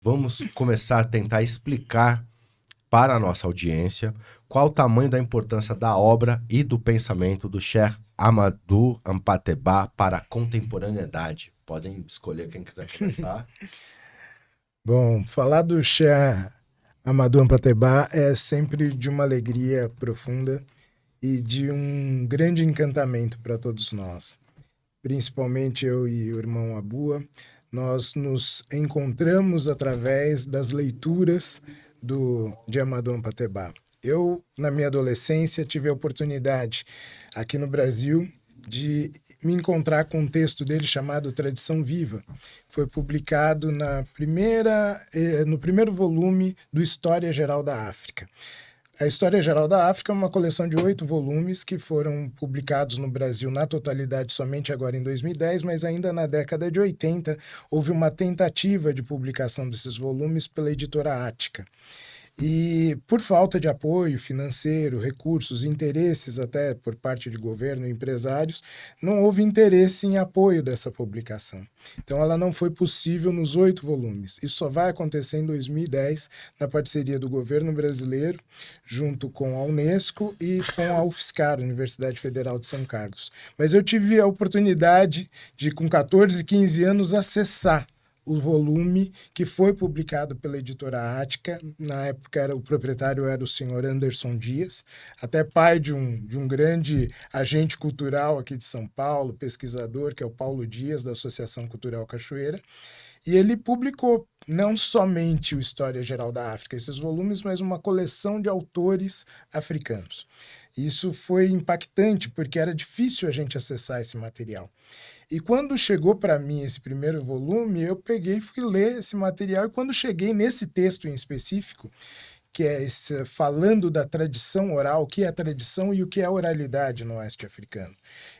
vamos começar a tentar explicar para a nossa audiência qual o tamanho da importância da obra e do pensamento do Cheikh Amadou Hampâté-Bâ para a contemporaneidade. Podem escolher quem quiser começar. Bom, falar do Cheikh Amadou Hampâté-Bâ é sempre de uma alegria profunda e de um grande encantamento para todos nós. Principalmente eu e o irmão Abua, nós nos encontramos através das leituras de Amadou Hampâté-Bâ. Eu, na minha adolescência, tive a oportunidade, aqui no Brasil, de me encontrar com um texto dele chamado Tradição Viva. Foi publicado no primeiro volume do História Geral da África. A História Geral da África é uma coleção de 8 volumes que foram publicados no Brasil na totalidade somente agora em 2010, mas ainda na década de 80 houve uma tentativa de publicação desses volumes pela editora Ática. E por falta de apoio financeiro, recursos, interesses até por parte de governo e empresários, não houve interesse em apoio dessa publicação. Então ela não foi possível nos 8 volumes. Isso só vai acontecer em 2010, na parceria do governo brasileiro, junto com a Unesco e com a UFSCar, Universidade Federal de São Carlos. Mas eu tive a oportunidade de, com 14, 15 anos, acessar o volume que foi publicado pela editora Ática. Na época o proprietário era o senhor Anderson Dias, até pai de um grande agente cultural aqui de São Paulo, pesquisador, que é o Paulo Dias, da Associação Cultural Cachoeira. E ele publicou não somente o História Geral da África, esses volumes, mas uma coleção de autores africanos. Isso foi impactante, porque era difícil a gente acessar esse material. E quando chegou para mim esse primeiro volume, eu peguei e fui ler esse material, e quando cheguei nesse texto em específico, que é falando da tradição oral, o que é a tradição e o que é a oralidade no oeste africano.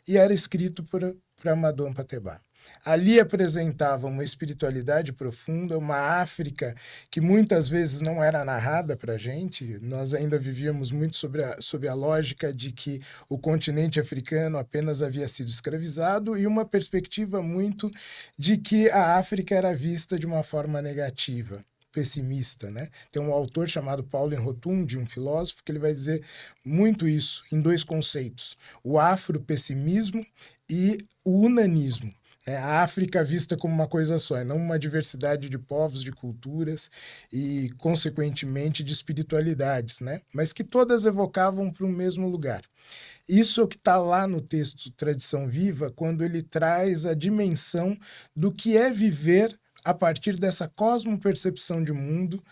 E era escrito por Amadou Hampâté-Bâ. Ali apresentava uma espiritualidade profunda, uma África que muitas vezes não era narrada para a gente. Nós ainda vivíamos muito sob a lógica de que o continente africano apenas havia sido escravizado, e uma perspectiva muito de que a África era vista de uma forma negativa, pessimista, né? Tem um autor chamado Paulo Rotundi, um filósofo, que ele vai dizer muito isso em 2 conceitos: o afropessimismo e o unanismo. A África vista como uma coisa só, e não uma diversidade de povos, de culturas e, consequentemente, de espiritualidades, né? Mas que todas evocavam para o mesmo lugar. Isso é o que está lá no texto Tradição Viva, quando ele traz a dimensão do que é viver a partir dessa cosmopercepção de mundo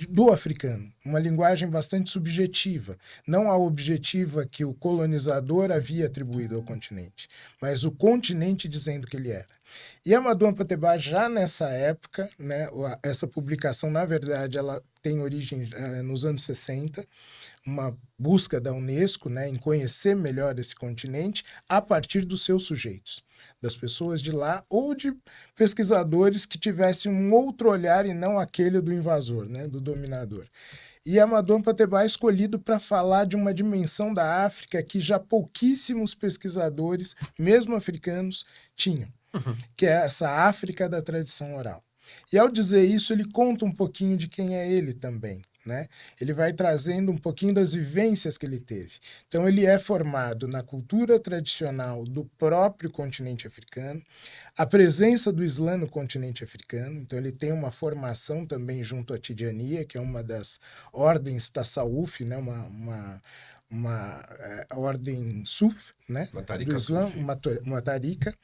do africano. Uma linguagem bastante subjetiva, não a objetiva que o colonizador havia atribuído ao continente, mas o continente dizendo que ele era. E Amadou Hampâté-Bâ, já nessa época, né, essa publicação, na verdade, ela tem origem nos anos 60, uma busca da Unesco, né, em conhecer melhor esse continente a partir dos seus sujeitos, das pessoas de lá ou de pesquisadores que tivessem um outro olhar e não aquele do invasor, né, do dominador. E Amadou Hampâté-Bâ é escolhido para falar de uma dimensão da África que já pouquíssimos pesquisadores, mesmo africanos, tinham, que é essa África da tradição oral. E ao dizer isso, ele conta um pouquinho de quem é ele também, né? Ele vai trazendo um pouquinho das vivências que ele teve. Então, ele é formado na cultura tradicional do próprio continente africano, a presença do Islã no continente africano. Então, ele tem uma formação também junto à Tidjania, que é uma das ordens Tasawuf, né? Uma ordem Suf, né? Do Islã, uma tarika,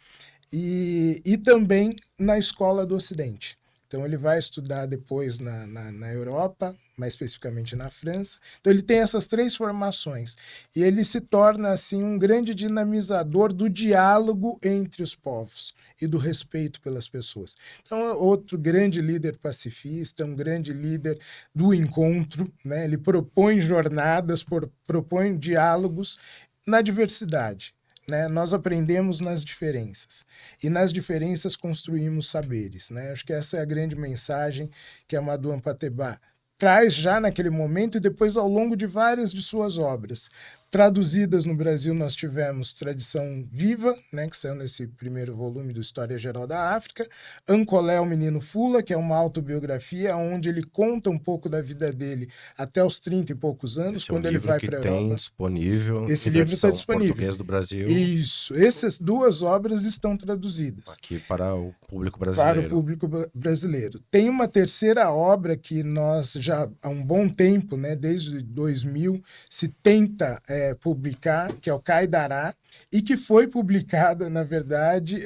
e também na escola do Ocidente. Então, ele vai estudar depois na Europa, mais especificamente na França. Então, ele tem essas 3 formações. E ele se torna, assim, um grande dinamizador do diálogo entre os povos e do respeito pelas pessoas. Então, é outro grande líder pacifista, um grande líder do encontro, né? Ele propõe jornadas, propõe diálogos na diversidade. Né? Nós aprendemos nas diferenças, e nas diferenças construímos saberes. Né? Acho que essa é a grande mensagem que Amadou Hampâté-Bâ traz já naquele momento e depois ao longo de várias de suas obras, Traduzidas no Brasil, nós tivemos Tradição Viva, né, que saiu nesse primeiro volume do História Geral da África, Ancolé, o Menino Fula, que é uma autobiografia onde ele conta um pouco da vida dele até os 30 e poucos anos, Esse é um quando ele livro vai que para a tem Europa. disponível Esse em livro está versão disponível. português do Brasil. Isso. Essas 2 obras estão traduzidas. Aqui para o público Para o brasileiro. público brasileiro. Tem uma terceira obra que nós já há um bom tempo, né, desde 2000, se tenta publicar, que é o Kaidará, e que foi publicada, na verdade,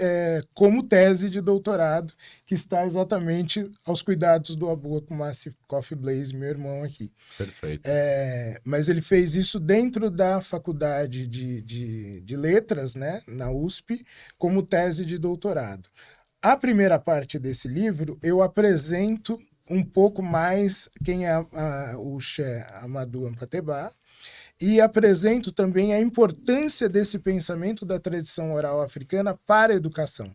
como tese de doutorado, que está exatamente aos cuidados do Abu Kumasi Coffee Blaze, meu irmão aqui. Perfeito. Mas ele fez isso dentro da faculdade de letras, né, na USP, como tese de doutorado. A primeira parte desse livro, eu apresento um pouco mais quem é o Cheikh Amadou Hampâté-Bâ, e apresento também a importância desse pensamento da tradição oral africana para a educação.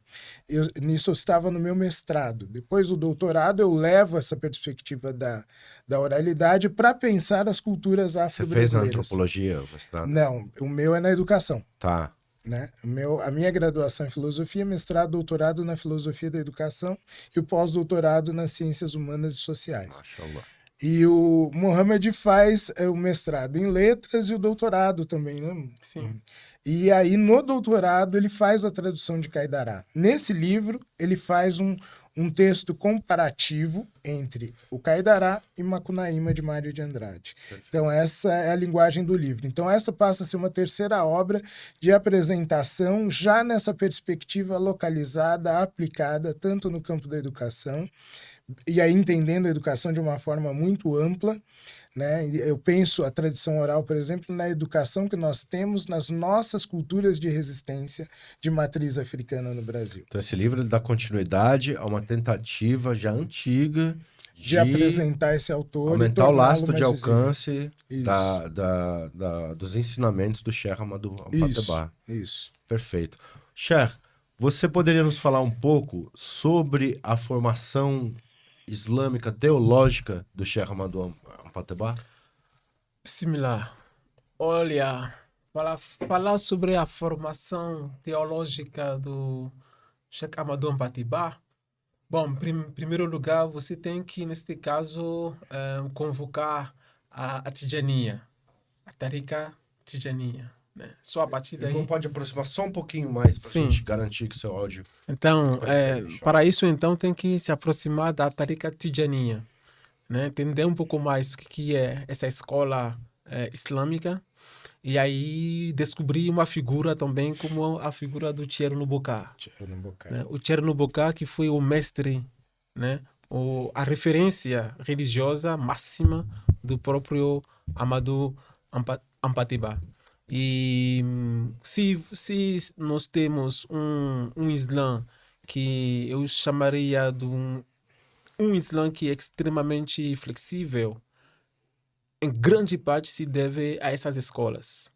Nisso eu estava no meu mestrado. Depois do doutorado, eu levo essa perspectiva da oralidade para pensar as culturas afro-brasileiras. Você fez na antropologia o mestrado? Não, o meu é na educação. Tá. Né? A minha graduação em filosofia, mestrado, doutorado na filosofia da educação e o pós-doutorado nas ciências humanas e sociais. Mashallah. E o Mohamed faz o mestrado em letras e o doutorado também, né? Sim. E aí, no doutorado, ele faz a tradução de Kaidará. Nesse livro, ele faz um texto comparativo entre o Kaidará e Macunaíma, de Mário de Andrade. Perfeito. Então, essa é a linguagem do livro. Então, essa passa a ser uma terceira obra de apresentação, já nessa perspectiva localizada, aplicada, tanto no campo da educação, e aí entendendo a educação de uma forma muito ampla, né? Eu penso a tradição oral, por exemplo, na educação que nós temos nas nossas culturas de resistência de matriz africana no Brasil. Então esse livro ele dá continuidade a uma tentativa já antiga de apresentar esse autor, aumentar o lastro de alcance dos ensinamentos do Cheikh Amadou Hampâté-Bâ. Isso. Perfeito. Cheikh, você poderia nos falar um pouco sobre a formação islâmica teológica do Cheikh Amadou Hampâté-Bâ? Similar. Olha, falar sobre a formação teológica do Cheikh Amadou Hampâté-Bâ, bom, em primeiro lugar, você tem que, neste caso, convocar a Tijaniya, a Tariqa Tijaniya. Né? Só a partir daí... Não pode aproximar só um pouquinho mais para a gente garantir que o seu áudio... Então, para isso, então, tem que se aproximar da Tariqa Tijaniya, né? Entender um pouco mais o que é essa escola islâmica e aí descobrir uma figura também como a figura do Thierno Bokar. Né? O Thierno Bokar, que foi o mestre, né? A referência religiosa máxima do próprio Amadou Hampâté-Bâ. E se nós temos um Islã que eu chamaria de um Islã que é extremamente flexível, em grande parte se deve a essas escolas,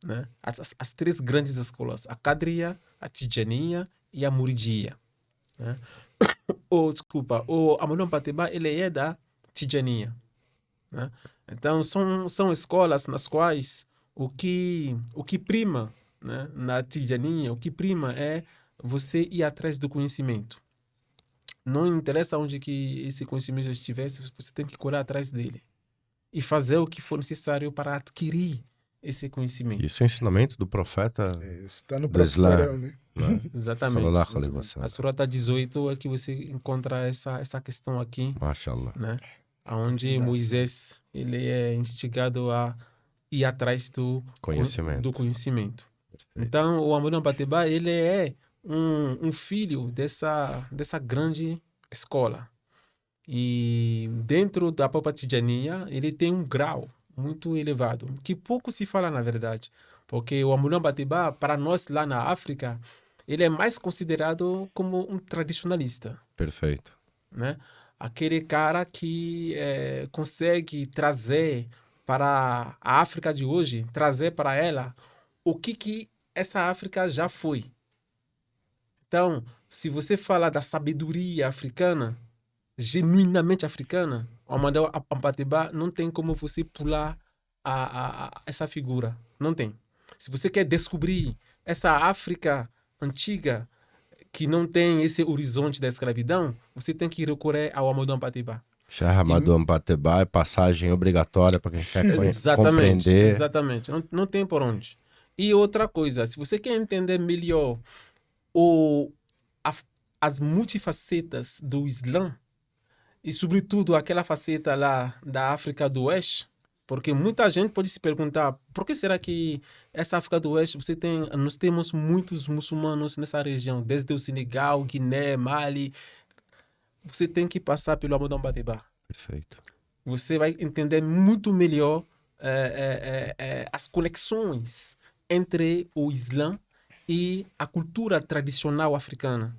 né? As 3 grandes escolas, a Qadriya, a Tijaniya e a Muridiya. Né? O Amadou Hampâté-Bâ, ele é da Tijaniya. Né? Então, são escolas nas quais o que prima, né, na Tijaniya, o que prima é você ir atrás do conhecimento. Não interessa onde que esse conhecimento estivesse, você tem que correr atrás dele. E fazer o que for necessário para adquirir esse conhecimento. Isso é ensinamento do profeta está no do Islã. Né? Exatamente. A Surata 18 é que você encontra essa questão aqui. Mashallah. Né? Onde Moisés ele é instigado a ir atrás do conhecimento. Então, o Amadou Hampâté-Bâ, ele é um filho dessa grande escola. E dentro da própria Tijaniya, ele tem um grau muito elevado, que pouco se fala na verdade. Porque o Amadou Hampâté-Bâ, para nós lá na África, ele é mais considerado como um tradicionalista. Perfeito. Né? Aquele cara que consegue trazer para a África de hoje, trazer para ela o que essa África já foi. Então, se você fala da sabedoria africana, genuinamente africana, o Amadou Hampâté-Bâ não tem como você pular essa figura. Não tem. Se você quer descobrir essa África antiga que não tem esse horizonte da escravidão, você tem que recorrer ao Amadou Hampâté-Bâ. Cheikh Amadou Hampâté-Bâ é passagem obrigatória para quem quer compreender. Exatamente. Não tem por onde. E outra coisa, se você quer entender melhor as multifacetas do Islã, e sobretudo aquela faceta lá da África do Oeste, porque muita gente pode se perguntar por que será que essa África do Oeste nós temos muitos muçulmanos nessa região, desde o Senegal, Guiné, Mali. Você tem que passar pelo Amadou Hampâté-Bâ. Perfeito. Você vai entender muito melhor as conexões entre o Islã e a cultura tradicional africana.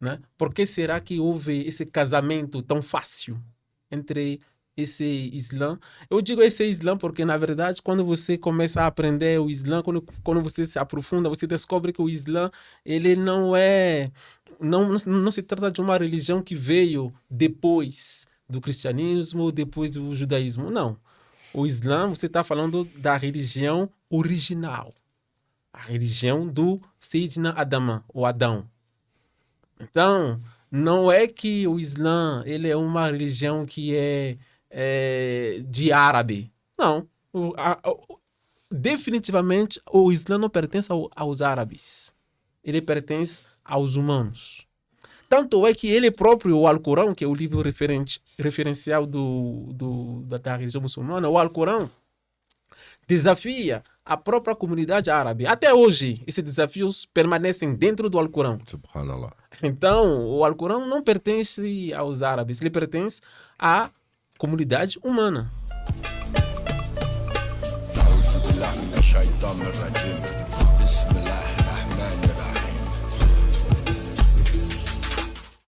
Né? Por que será que houve esse casamento tão fácil entre esse Islã? Eu digo esse Islã porque, na verdade, quando você começa a aprender o Islã, quando você se aprofunda, você descobre que o Islã ele não se trata de uma religião que veio depois do cristianismo, depois do judaísmo. Não. O Islã, você está falando da religião original. A religião do Sayyidina Adama, ou Adão. Então, não é que o Islã ele é uma religião que é de árabe. Não. Definitivamente, o Islã não pertence aos árabes. Ele pertence aos humanos. Tanto é que ele próprio, o Alcorão, que é o livro referencial da religião muçulmana, o Alcorão desafia a própria comunidade árabe. Até hoje, esses desafios permanecem dentro do Alcorão. Subhanallah. Então, o Alcorão não pertence aos árabes, ele pertence à comunidade humana.